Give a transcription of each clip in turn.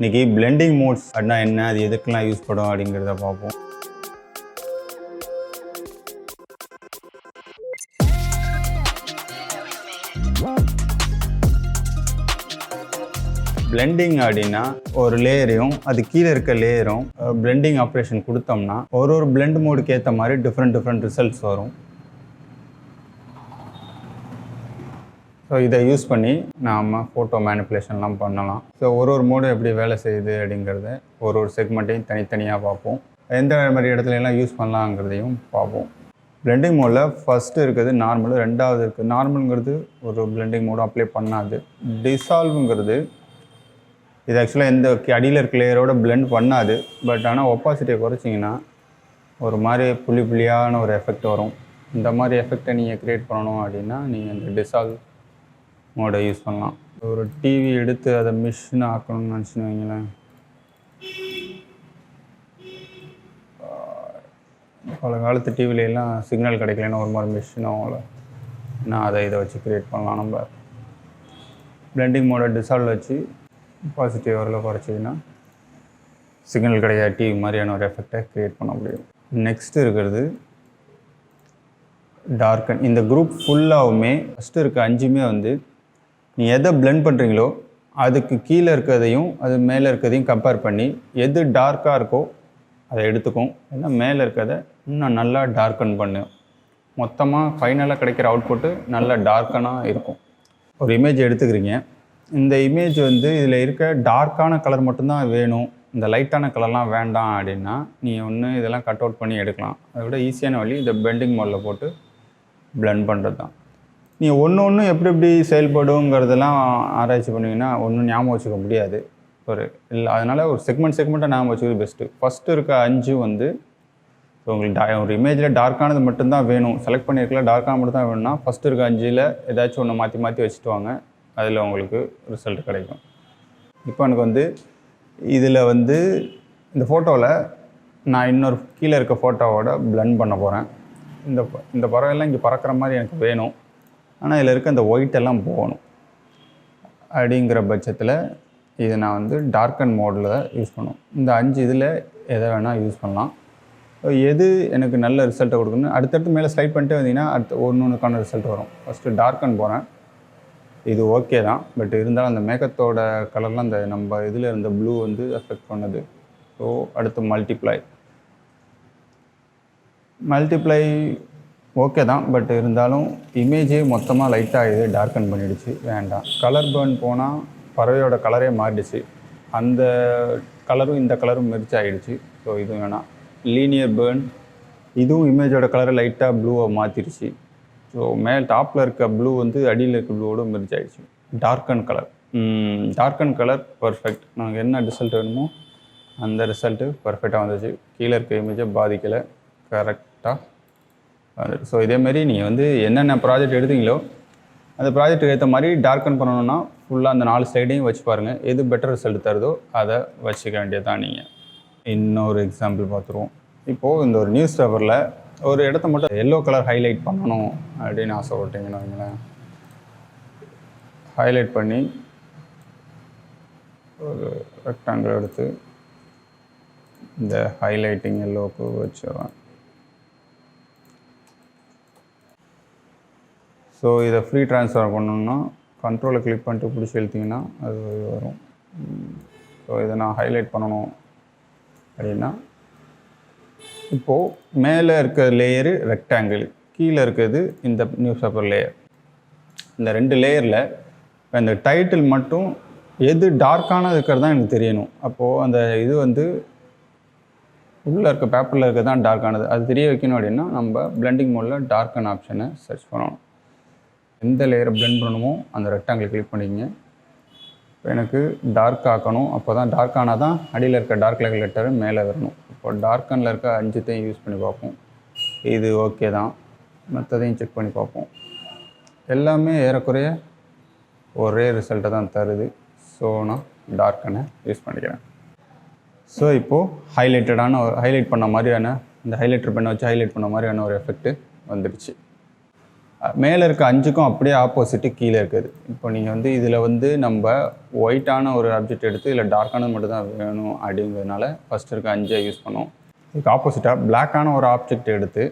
இன்றைக்கி blending modes அப்படின்னா என்ன, அது எதுக்கெல்லாம் யூஸ் படும் அப்படிங்கிறத பார்ப்போம். பிளெண்டிங் அப்படின்னா ஒரு லேயரையும் அது கீழே இருக்க லேயரும் பிளெண்டிங் ஆப்ரேஷன் கொடுத்தோம்னா ஒரு பிளெண்ட் மோடுக்கு ஏற்ற மாதிரி டிஃப்ரெண்ட் ரிசல்ட்ஸ் வரும். ஸோ இதை யூஸ் பண்ணி நாம் ஃபோட்டோ மேனிப்புலேஷன்லாம் பண்ணலாம். ஸோ ஒரு மோடு எப்படி வேலை செய்யுது அப்படிங்கிறத ஒரு செக்மெண்ட்டையும் தனித்தனியாக பார்ப்போம். எந்த மாதிரி இடத்துல எல்லாம் யூஸ் பண்ணலாங்கிறதையும் பார்ப்போம். பிளெண்டிங் மோடில் ஃபஸ்ட்டு இருக்குது நார்மல், ரெண்டாவது இருக்குது நார்மலுங்கிறது ஒரு பிளெண்டிங் மோடும் அப்ளை பண்ணாது. டிசால்வ்ங்கிறது இது ஆக்சுவலாக எந்த அடியில் இருக்க லேயரோட பிளெண்ட் பண்ணாது. பட் ஆனால் ஒப்பாசிட்டியை குறைச்சிங்கன்னா ஒரு மாதிரி புள்ளியான ஒரு எஃபெக்ட் வரும். இந்த மாதிரி எஃபெக்டை நீங்கள் க்ரியேட் பண்ணணும் அப்படின்னா நீங்கள் இந்த டிசால்வ் மோடை யூஸ் பண்ணலாம். ஒரு டிவி எடுத்து அதை மிஷின் ஆக்கணும்னு நினச்சின்னு வைங்களேன். பல காலத்து டிவிலெலாம் சிக்னல் கிடைக்கலன்னா ஒரு மாதிரி மிஷின் ஆகல, நான் இதை வச்சு க்ரியேட் பண்ணலாம். நம்ம பிளெண்டிங் மோடை டிசால்வ் வச்சு பாசிட்டிவ் ஓரளவு குறைச்சிங்கன்னா சிக்னல் கிடையாது டிவி மாதிரியான ஒரு எஃபெக்டை க்ரியேட் பண்ண முடியும். நெக்ஸ்ட்டு இருக்கிறது டார்க்கன். இந்த குரூப் ஃபுல்லாகவுமே ஃபஸ்ட்டு இருக்க 5மே வந்து நீ எதை பிளெண்ட் பண்ணுறீங்களோ அதுக்கு கீழே இருக்கிறதையும் அது மேலே இருக்கிறதையும் கம்பேர் பண்ணி எது டார்க்காக இருக்கோ அதை எடுத்துக்கும், ஏன்னா மேலே இருக்கிறத இன்னும் நல்லா டார்க்கன் பண்ணு. மொத்தமாக ஃபைனலாக கிடைக்கிற அவுட்புட்டு நல்லா டார்க்கனாக இருக்கும். ஒரு இமேஜ் எடுத்துக்கிறீங்க, இந்த இமேஜ் வந்து இதில் இருக்க டார்க்கான கலர் மட்டும்தான் வேணும், இந்த லைட்டான கலர்லாம் வேண்டாம் அப்படின்னா நீங்கள் ஒன்று இதெல்லாம் கட் அவுட் பண்ணி எடுக்கலாம். அதை விட ஈஸியான வழி இந்த பெண்டிங் மோடில் போட்டு பிளெண்ட் பண்ணுறது தான். நீங்கள் ஒன்று எப்படி செயல்படுங்கிறதெல்லாம் ஆராய்ச்சி பண்ணிங்கன்னா ஒன்றும் ஞாபகம் வச்சுக்க முடியாது. அதனால் ஒரு செக்மெண்ட்டாக ஞாபகம் வச்சுக்கிறது பெஸ்ட்டு. ஃபஸ்ட்டு இருக்க 5 வந்து ஸோ உங்களுக்கு ஒரு இமேஜில் டார்க்கானது மட்டும்தான் வேணும், செலக்ட் பண்ணியிருக்கல டார்க்கான மட்டும் தான் வேணும்னா ஃபஸ்ட்டு இருக்க 5ல் ஏதாச்சும் ஒன்று மாற்றி வச்சுட்டு வாங்க, அதில் உங்களுக்கு ரிசல்ட் கிடைக்கும். இப்போ எனக்கு வந்து இதில் வந்து இந்த ஃபோட்டோவில் நான் இன்னொரு கீழே இருக்க ஃபோட்டோவோட பிளெண்ட் பண்ண போகிறேன். இந்த பறவைலாம் இங்கே பறக்கிற மாதிரி எனக்கு வேணும், ஆனால் இதில் இருக்க இந்த ஒயிட்டெல்லாம் போகணும். அப்படிங்கிற பட்சத்தில் இதை நான் வந்து டார்க்கன் மோடில் யூஸ் பண்ணுவோம். இந்த 5 இதில் எதை வேணால் யூஸ் பண்ணலாம். எது எனக்கு நல்ல ரிசல்ட்டை கொடுக்கணும் அடுத்தடுத்து மேலே ஸ்லைட் பண்ணிட்டு வந்தீங்கன்னா அடுத்து ஒன்றுக்கான ரிசல்ட் வரும். ஃபஸ்ட்டு டார்க்கன் போகிறேன், இது ஓகே தான், பட் இருந்தாலும் அந்த மேகத்தோட கலர்லாம் அந்த நம்ம இதில் இருந்த ப்ளூ வந்து அஃபெக்ட் பண்ணுது. ஸோ அடுத்து மல்டிப்ளை ஓகே தான், பட் இருந்தாலும் இமேஜே மொத்தமாக லைட்டாக இது டார்க்கன் பண்ணிடுச்சு, வேண்டாம். கலர் பேர்ன் போனால் பறவையோட கலரே மாறிடுச்சு, அந்த கலரும் இந்த கலரும் மெர்ஜ் ஆகிடுச்சு. ஸோ இது வேணாம். லீனியர் பேர்ன், இதுவும் இமேஜோட கலரை லைட்டாக ப்ளூவை மாற்றிடுச்சு. ஸோ டாப்பில் இருக்க ப்ளூ வந்து அடியில் இருக்க ப்ளூவோட மெர்ஜ் ஆகிடுச்சு. Darken colour perfect. நமக்கு என்ன ரிசல்ட் வேணுமோ அந்த ரிசல்ட்டு பர்ஃபெக்டாக வந்துச்சு. கீழே இருக்க இமேஜை பாதிக்கலை, கரெக்டாக. ஸோ இதேமாரி நீங்கள் வந்து என்னென்ன ப்ராஜெக்ட் எடுத்தீங்களோ அந்த ப்ராஜெக்ட்டுக்கு ஏற்ற மாதிரி டார்க்கன் பண்ணணுன்னா ஃபுல்லாக அந்த 4 ஸ்லைடையும் வச்சு பாருங்கள், எது பெட்டர் ரிசல்ட் தருதோ அதை வச்சுக்க வேண்டியதான். நீங்கள் இன்னொரு எக்ஸாம்பிள் பார்த்துருவோம். இப்போது இந்த ஒரு நியூஸ் பேப்பரில் ஒரு இடத்த மட்டும் எல்லோ கலர் ஹைலைட் பண்ணணும் அப்படின்னு ஆசைப்பட்டீங்கன்னு வைங்களேன். ஹைலைட் பண்ணி ஒரு ரெக்டாங்கிள் எடுத்து இந்த ஹைலைட்டிங் எல்லோவுக்கு வச்சுருவேன். ஸோ இதை ஃப்ரீ ட்ரான்ஸ்ஃபர் பண்ணணுன்னா கண்ட்ரோலை கிளிக் பண்ணிட்டு பிடிச்சி இழுத்திங்கன்னா அது வரும். ஸோ இதை நான் ஹைலைட் பண்ணணும் அப்படின்னா இப்போது மேலே இருக்க லேயரு ரெக்டாங்கிள், கீழே இருக்கிறது இந்த நியூஸ் பேப்பர் லேயர். இந்த 2 லேயரில் இந்த டைட்டில் மட்டும் எது டார்க்கானது இருக்கிறது தான் எனக்கு தெரியணும். அப்போது அந்த இது வந்து உள்ளே இருக்க பேப்பரில் இருக்க தான் டார்க்கானது, அது தெரிய வைக்கணும் அப்படின்னா நம்ம பிளெண்டிங் மோடில் டார்க்கன் ஆப்ஷனை சர்ச் பண்ணணும். எந்த லேயரை பிளெண்ட் பண்ணணுமோ அந்த ரெக்டாங்கிள் கிளிக் பண்ணிக்கங்க. இப்போ எனக்கு டார்க் ஆக்கணும், அப்போ தான் டார்க் ஆனால் தான் அடியில் இருக்க டார்க் லெட்டர் மேலே வரணும். இப்போ டார்க்கனில் இருக்க 5த்தையும் யூஸ் பண்ணி பார்ப்போம், இது ஓகே தான். மற்றதையும் செக் பண்ணி பார்ப்போம், எல்லாமே ஏறக்குறைய ஒரே ரிசல்ட்டை தான் தருது. ஸோ நான் டார்க்கனை யூஸ் பண்ணிக்கிறேன். ஸோ இப்போது ஹைலைட் பண்ண மாதிரியான இந்த ஹைலைட்டர் பெண்ணை வச்சு ஹைலைட் பண்ண மாதிரியான ஒரு எஃபெக்ட்டு வந்துடுச்சு. மேலே இருக்க 5க்கும் அப்படியே ஆப்போசிட்டு கீழே இருக்குது. இப்போ நீங்கள் வந்து இதில் வந்து நம்ம ஒயிட்டான ஒரு ஆப்ஜெக்ட் எடுத்து இல்லை டார்க்கானது மட்டும் தான் வேணும் அப்படிங்கிறதுனால ஃபஸ்ட்டு இருக்க 5 யூஸ் பண்ணோம். இதுக்கு ஆப்போசிட்டாக பிளாக்கான ஒரு ஆப்ஜெக்ட் எடுத்து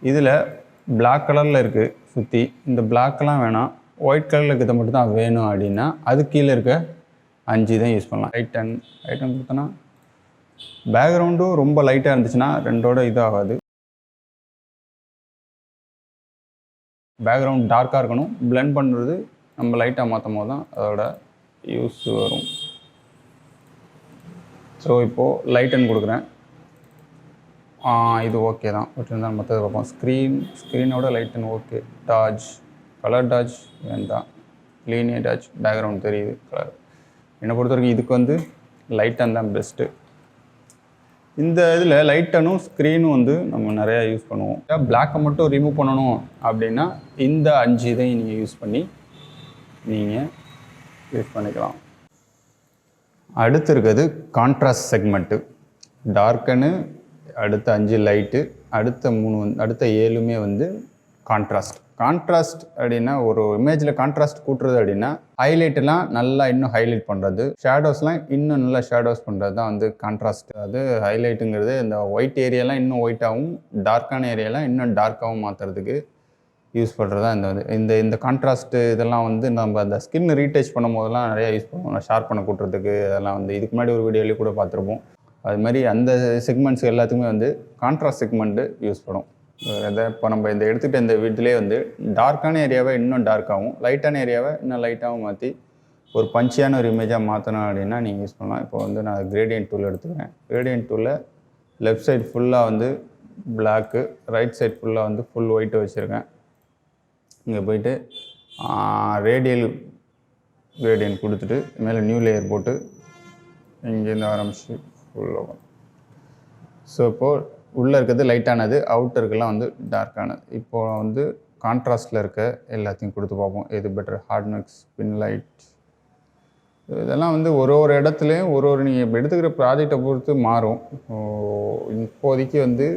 இதில் பிளாக் கலரில் இருக்குது சுற்றி, இந்த பிளாக்கெலாம் வேணாம், ஒயிட் கலரில் இருக்கிறத மட்டும் தான் வேணும் அப்படின்னா அது கீழே இருக்க 5 தான் யூஸ் பண்ணலாம். லைட்டன் கொடுத்தோன்னா பேக்ரவுண்டும் ரொம்ப லைட்டாக இருந்துச்சுன்னா ரெண்டோட இதாகாது. பேக்ரவுண்ட் டார்க்காக இருக்கணும், பிளெண்ட் பண்ணுறது நம்ம லைட்டாக மாற்றும் போது தான் அதோட யூஸ் வரும். ஸோ இப்போது லைட்டன் கொடுக்குறேன். இது ஓகே தான், பட் இருந்தாலும் மற்றது பார்ப்போம். ஸ்க்ரீனோட லைட்டன் ஓகே. டாஜ், கலர் டாஜ் வேண்டாம், லீனியர் டாஜ், பேக்ரவுண்ட் தெரியுது கலர். என்னை பொறுத்த வரைக்கும் இதுக்கு வந்து லைட்டன் தான் பெஸ்ட்டு. இந்த இதில் லைட்டனும் ஸ்க்ரீனும் வந்து நம்ம நிறையா யூஸ் பண்ணுவோம். பிளாக்கை மட்டும் ரிமூவ் பண்ணணும் அப்படின்னா இந்த 5 இதையும் நீங்கள் யூஸ் பண்ணிக்கலாம். அடுத்து இருக்கிறது கான்ட்ராஸ்ட் செக்மெண்ட்டு. டார்க்கனு, அடுத்த 5 லைட்டு, அடுத்த 7மே வந்து கான்ட்ராஸ்ட் அப்படின்னா ஒரு இமேஜில் கான்ட்ராஸ்ட் கூட்டுறது அப்படின்னா ஹைலைட்டெலாம் நல்லா இன்னும் ஹைலைட் பண்ணுறது, ஷேடோஸ்லாம் இன்னும் நல்லா ஷேடோஸ் பண்ணுறது தான் வந்து கான்ட்ராஸ்ட். அது ஹைலைட்டுங்கிறது இந்த ஒயிட் ஏரியாலாம் இன்னும் ஒயிட்டாகவும் டார்க்கான ஏரியாலாம் இன்னும் டார்க்காகவும் மாற்றுறதுக்கு யூஸ் பண்ணுறது தான் இந்த கான்ட்ராஸ்ட்டு. இதெல்லாம் வந்து நம்ம அந்த ஸ்கின் ரீடச் பண்ணும் போதெல்லாம் நிறையா யூஸ் பண்ணுவோம். ஷார்ப் பண்ண கூட்டுறதுக்கு அதெல்லாம் வந்து இதுக்கு முன்னாடி ஒரு வீடியோலேயே கூட பார்த்துருப்போம். அது மாதிரி அந்த செக்மெண்ட்ஸ் எல்லாத்துக்குமே வந்து கான்ட்ராஸ்ட் செக்மெண்ட்டு யூஸ் பண்ணும். இப்போ நம்ம எடுத்துகிட்ட இந்த வீட்டிலே வந்து டார்க்கான ஏரியாவை இன்னும் டார்க்காகவும், லைட்டான ஏரியாவை இன்னும் லைட்டாகவும் மாற்றி ஒரு பஞ்சியான ஒரு இமேஜாக மாற்றணும் அப்படின்னா நீங்கள் யூஸ் பண்ணலாம். இப்போ வந்து நான் கிரேடியன்ட் டூல் எடுத்துக்கிறேன். கிரேடியன்ட் டூலில் லெஃப்ட் சைடு ஃபுல்லாக வந்து பிளாக்கு, ரைட் சைடு ஃபுல்லாக வந்து ஃபுல் ஒயிட்டு வச்சுருக்கேன். இங்கே போயிட்டு ரேடியல் கிரேடியன்ட் கொடுத்துட்டு மேலே நியூ லேயர் போட்டு இங்கேருந்து ஆரம்பிச்சு ஃபுல்லாக. ஸோ இப்போது உள்ளே இருக்கிறது லைட்டானது, அவுட்டருக்கெல்லாம் வந்து டார்க்கானது. இப்போது வந்து கான்ட்ராஸ்டில் இருக்க எல்லாத்தையும் கொடுத்து பார்ப்போம் எது பெட்டர். ஹார்ட் மிக்ஸ், பின் லைட், இதெல்லாம் வந்து ஒரு இடத்துலையும் நீங்கள் இப்போ எடுத்துக்கிற ப்ராஜெக்டை பொறுத்து மாறும். இப்போதைக்கு வந்து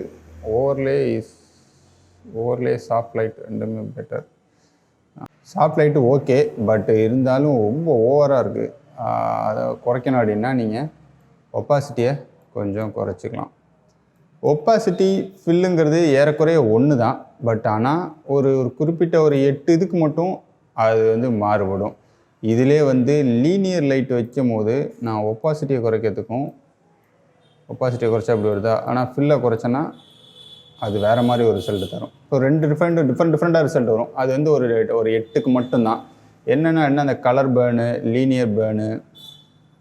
ஓவர்லே சாஃப்ட் லைட் ரெண்டுமே better. Soft light okay, but இருந்தாலும் ரொம்ப ஓவராக இருக்குது. அதை குறைக்கணும் அப்படின்னா நீங்கள் ஒப்பாசிட்டியை கொஞ்சம் குறைச்சிக்கலாம். ஒப்பாசிட்டி ஃபில்லுங்கிறது ஏறக்குறைய ஒன்று தான், பட் ஆனால் ஒரு குறிப்பிட்ட ஒரு 8 இதுக்கு மட்டும் அது வந்து மாறுபடும். இதிலே வந்து லீனியர் லைட் வைக்கும் போது நான் ஒப்பாசிட்டியை குறைக்கிறதுக்கும் ஒப்பாசிட்டியை குறைச்சா அப்படி வருதா, ஆனால் ஃபில்லை குறைச்சேன்னா அது வேறு மாதிரி ஒரு ரிசல்ட் தரும். இப்போ 2 டிஃப்ரெண்ட்டாக ரிசல்ட் வரும். அது வந்து ஒரு 8க்கு மட்டும்தான். என்னென்னா அந்த கலர் பேர்னு, லீனியர் பேர்னு,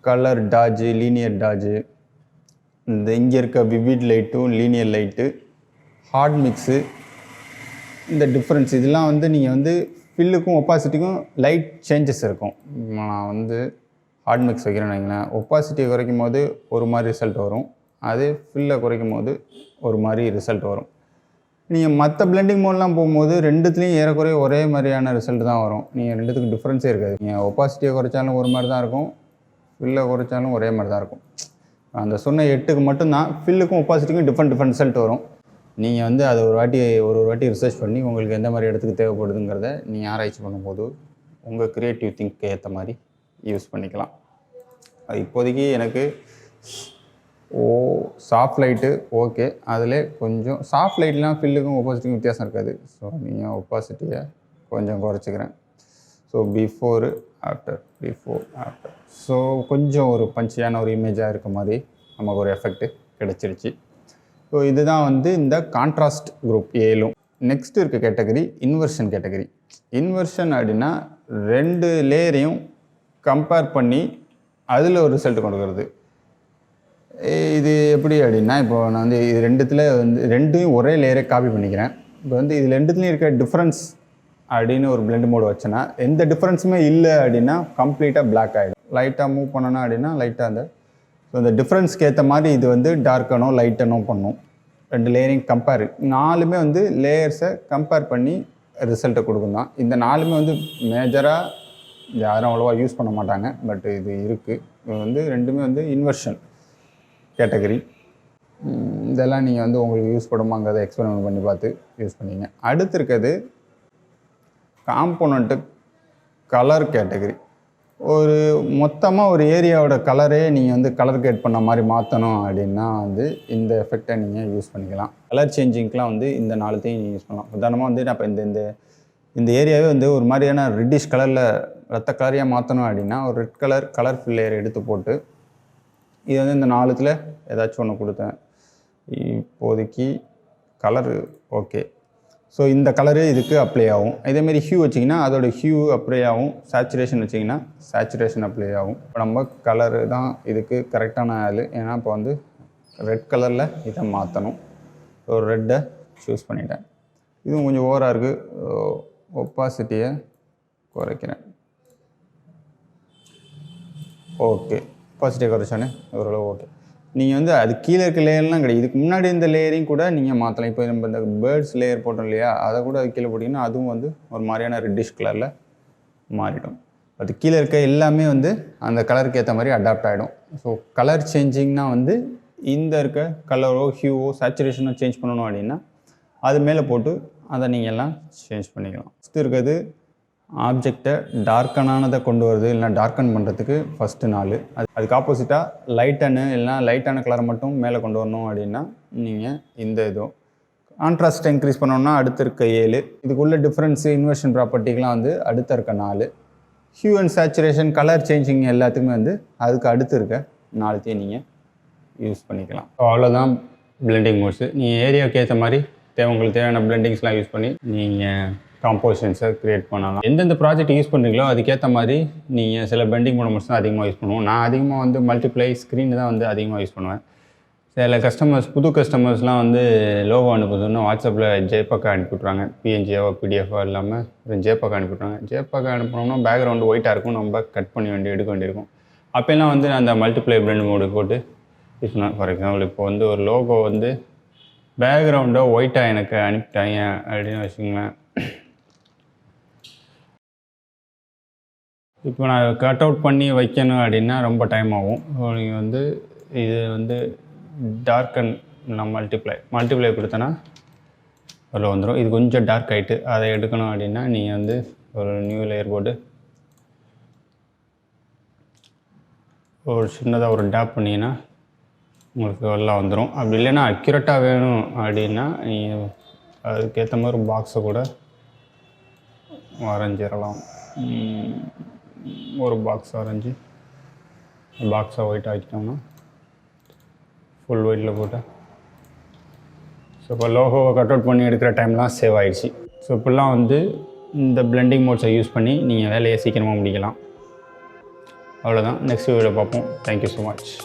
கலர் டாஜு, லீனியர் டாஜு, இந்த இங்கே இருக்க விவிட் லைட்டும் லீனியர் லைட்டு, ஹார்ட் மிக்ஸு, இந்த டிஃப்ரென்ஸ் இதெல்லாம் வந்து நீங்கள் வந்து ஃபில்லுக்கும் ஒப்பாசிட்டிக்கும் லைட் சேஞ்சஸ் இருக்கும். நான் வந்து ஹார்ட் மிக்ஸ் வைக்கிறேன்னு வைங்களேன், ஒப்பாசிட்டியை குறைக்கும் போது ஒரு மாதிரி ரிசல்ட் வரும், அதே ஃபில்லை குறைக்கும் போது ஒரு மாதிரி ரிசல்ட் வரும். நீங்கள் மற்ற பிளெண்டிங் மோட்லாம் போகும்போது ரெண்டுத்துலேயும் ஏறக்குறைய ஒரே மாதிரியான ரிசல்ட் தான் வரும். நீங்கள் ரெண்டுத்துக்கும் டிஃப்ரென்ஸே இருக்காது. நீங்கள் ஒப்பாசிட்டியை குறைச்சாலும் ஒரு மாதிரி தான் இருக்கும், ஃபில்லை குறைச்சாலும் ஒரே மாதிரி தான் இருக்கும். அந்த சொன்ன 8க்கு மட்டும்தான் ஃபில்லுக்கும் ஒப்பாசிட்டிக்கும் டிஃப்ரெண்ட் ரிசல்ட் வரும். நீங்கள் வந்து அதை ஒரு வாட்டி ரிசர்ச் பண்ணி உங்களுக்கு எந்த மாதிரி இடத்துக்கு தேவைப்படுதுங்கிறத நீங்கள் ஆராய்ச்சி பண்ணும்போது உங்கள் க்ரியேட்டிவ் திங்க்கு ஏற்ற மாதிரி யூஸ் பண்ணிக்கலாம். இப்போதைக்கு எனக்கு சாஃப்ட் லைட்டு ஓகே, அதில் கொஞ்சம் சாஃப்ட் லைட்லாம் ஃபில்லுக்கும் ஒப்பாசிட்டிக்கும் வித்தியாசம் இருக்காது. ஸோ நீங்கள் ஒப்பாசிட்டியை கொஞ்சம் குறைச்சிக்கிறேன். So before after. ஸோ கொஞ்சம் ஒரு பஞ்சியான ஒரு இமேஜாக இருக்க மாதிரி நமக்கு ஒரு எஃபெக்ட்டு கிடச்சிருச்சு. ஸோ இதுதான் வந்து இந்த கான்ட்ராஸ்ட் குரூப் ஏலும். நெக்ஸ்ட் இருக்க கேட்டகரி இன்வர்ஷன் கேட்டகரி. இன்வர்ஷன் அப்படின்னா 2 லேயரையும் கம்பேர் பண்ணி அதில் ஒரு ரிசல்ட் கொடுக்குறது. இது எப்படி அப்படின்னா, இப்போ நான் வந்து இது ரெண்டையும் ஒரே லேயரை காப்பி பண்ணிக்கிறேன். இப்போ வந்து இது ரெண்டுத்துலேயும் இருக்க டிஃப்ரென்ஸ் அப்படின்னு ஒரு பிளெண்ட் மோடு வச்சேன்னா எந்த டிஃப்ரென்ஸுமே இல்லை அப்படின்னா கம்ப்ளீட்டாக பிளாக் ஆகிடும். லைட்டாக மூவ் பண்ணணும் அப்படின்னா லைட்டாக ஸோ இந்த டிஃப்ரென்ஸ்க்கு ஏற்ற மாதிரி இது வந்து டார்க்கனோ லைட்டனோ பண்ணும். 2 லேயரையும் கம்பேர், 4மே வந்து லேயர்ஸை கம்பேர் பண்ணி ரிசல்ட்டை கொடுக்கும் தான். இந்த 4மே வந்து மேஜராக யாரும் அவ்வளோவா யூஸ் பண்ண மாட்டாங்க, பட் இது இருக்குது. இது வந்து 2மே வந்து இன்வர்ஷன் கேட்டகரி. இதெல்லாம் நீங்கள் வந்து உங்களுக்கு யூஸ் படுமாங்கிறத எக்ஸ்பெரிமெண்ட் பண்ணி பார்த்து யூஸ் பண்ணிங்க. அடுத்து இருக்கிறது காம்போனண்ட்டு கலர் கேட்டகரி. ஒரு மொத்தமாக ஒரு ஏரியாவோட கலரே நீங்கள் வந்து கலர் கேட் பண்ண மாதிரி மாற்றணும் அப்படின்னா வந்து இந்த எஃபெக்டை நீங்கள் யூஸ் பண்ணிக்கலாம். கலர் சேஞ்சிங்க்கெலாம் வந்து இந்த 4த்தையும் நீங்கள் யூஸ் பண்ணலாம். உதாரணமாக வந்து நான் இப்போ இந்த ஏரியாவே வந்து ஒரு மாதிரியான ரெட்டிஷ் கலரில் ரத்த கலரியாக மாற்றணும் அப்படின்னா ஒரு ரெட் கலர் ஃபில் லேயர் எடுத்து போட்டு இது வந்து இந்த 4த்தில் ஏதாச்சும் ஒன்று கொடுத்தேன். இப்போதைக்கு கலரு ஓகே. ஸோ இந்த கலரு இதுக்கு அப்ளை ஆகும். இதேமாரி ஹியூ வச்சிங்கன்னா அதோட ஹியூ அப்ளை ஆகும். சேச்சுரேஷன் வச்சிங்கன்னா சேச்சுரேஷன் அப்ளை ஆகும். இப்போ நம்ம கலரு தான் இதுக்கு கரெக்டான ஆள். ஏன்னா இப்போ வந்து ரெட் கலரில் இதை மாற்றணும். ஒரு ரெட்டை சூஸ் பண்ணிட்டேன். இதுவும் கொஞ்சம் ஓவராக இருக்குது. ஒப்பாசிட்டியை குறைக்கிறேன். ஓகே, ஒப்பாசிட்டியை குறைச்சானே ஓரளவு ஓகே. நீங்கள் வந்து அது கீழே இருக்க லேயர்லாம் கிடையாது. இதுக்கு முன்னாடி இந்த லேயரையும் கூட நீங்கள் மாற்றலாம். இப்போ நம்ம இந்த பேர்ட்ஸ் லேயர் போட்டோம் இல்லையா, அதை கூட அது கீழே போட்டிங்கன்னா அதுவும் வந்து ஒரு மாதிரியான ரெட்டிஷ் கலரில் மாறிடும். அது கீழே இருக்க எல்லாமே வந்து அந்த கலருக்கு ஏற்ற மாதிரி அடாப்ட் ஆகிடும். ஸோ கலர் சேஞ்சிங்னால் வந்து இந்த இருக்க கலரோ ஹியூவோ சேச்சுரேஷனோ சேஞ்ச் பண்ணணும் அப்படின்னா அது மேலே போட்டு அதை நீங்கள் எல்லாம் சேஞ்ச் பண்ணிக்கலாம். ஃபஸ்ட்டு இருக்கிறது ஆப்ஜெக்டை டார்க்கனானதை கொண்டு வருது இல்லைனா டார்க்கன் பண்ணுறதுக்கு ஃபஸ்ட்டு 4. அதுக்கு ஆப்போசிட்டாக லைட்டனு இல்லைனா லைட்டான கலரை மட்டும் மேலே கொண்டு வரணும் அப்படின்னா நீங்கள் இந்த இதுவும் கான்ட்ராஸ்ட்டை இன்க்ரீஸ் பண்ணோன்னா அடுத்து இருக்க 7. இதுக்குள்ள டிஃப்ரென்ஸு இன்வர்ஷன் ப்ராப்பர்ட்டிக்கெலாம் வந்து அடுத்த இருக்க 4. Hugh and saturation colour changing எல்லாத்துக்குமே வந்து அதுக்கு அடுத்து இருக்க 4த்தையும் நீங்கள் யூஸ் பண்ணிக்கலாம். ஸோ அவ்வளோதான் பிளெண்டிங் மோட்ஸு. நீங்கள் ஏரியாவுக்கு ஏற்ற மாதிரி உங்களுக்கு தேவையான பிளெண்டிங்ஸ்லாம் யூஸ் பண்ணி நீங்கள் காம்போசிஷன்ஸை க்ரியேட் பண்ணலாம். எந்தெந்த ப்ராஜெக்ட் யூஸ் பண்ணுறீங்களோ அதுக்கேற்ற மாதிரி நீங்கள் சில பெண்டிங் மோட்ஸ் தான் அதிகமாக யூஸ் பண்ணுவோம். நான் அதிகமாக வந்து மல்டிப்ளை ஸ்க்ரீன் தான் வந்து அதிகமாக யூஸ் பண்ணுவேன். சில புது கஸ்டமர்ஸ்லாம் வந்து லோகோ அனுப்புதுன்னு வாட்ஸ்அப்பில் ஜேபக் அனுப்பிவிட்றாங்க. பிஎன்ஜியோ பிடிஎஃபோ இல்லாமல் ஒரு ஜேபக் அனுப்பிவிட்றாங்க. ஜேபக் அனுப்பினோம்னா பேக்ரவுண்டு ஒயிட்டாக இருக்கும், நம்ம கட் பண்ணி எடுக்க வேண்டியிருக்கும். அப்போல்லாம் வந்து நான் அந்த மல்டிப்ளை பிளெண்ட் மோடு போட்டு யூஸ் பண்ணுவேன். ஃபார் எக்ஸாம்பிள் இப்போ வந்து ஒரு லோகோ வந்து பேக்ரவுண்டை ஒயிட்டாக எனக்கு அனுப்பிட்டாங்க அப்படின்னு வச்சுக்கோங்களேன். இப்போ நான் கட் அவுட் பண்ணி வைக்கணும் அப்படின்னா ரொம்ப டைம் ஆகும். ஸோ நீங்கள் வந்து இது வந்து டார்க்கன் நான் மல்டிப்ளை கொடுத்தேன்னா அதில் வந்துடும். இது கொஞ்சம் டார்க் ஆகிட்டு அதை எடுக்கணும் அப்படின்னா நீங்கள் வந்து ஒரு நியூ லேயர் போட்டு ஒரு சின்னதாக ஒரு டேப் பண்ணிங்கன்னா உங்களுக்கு எல்லாம் வந்துடும். அப்படி இல்லைன்னா அக்யூரேட்டாக வேணும் அப்படின்னா நீங்கள் அதுக்கேற்ற மாதிரி ஒரு பாக்ஸை கூட வரைஞ்சிடலாம். ஒரு பாக்ஸ் வரைஞ்சி பாக்ஸை ஒயிட் ஆக்கிட்டோம்னா ஃபுல் ஒயிட்டில் போட்டு ஸோ இப்போ லோகோவை கட் அவுட் பண்ணி எடுக்கிற டைம்லாம் சேவ் ஆகிடுச்சு. ஸோ இப்போல்லாம் வந்து இந்த பிளெண்டிங் மோட்ஸை யூஸ் பண்ணி நீங்கள் வேலையை சீக்கிரமாக முடிக்கலாம். அவ்வளோதான். நெக்ஸ்ட் வீடியோவில் பார்ப்போம். Thank you so much.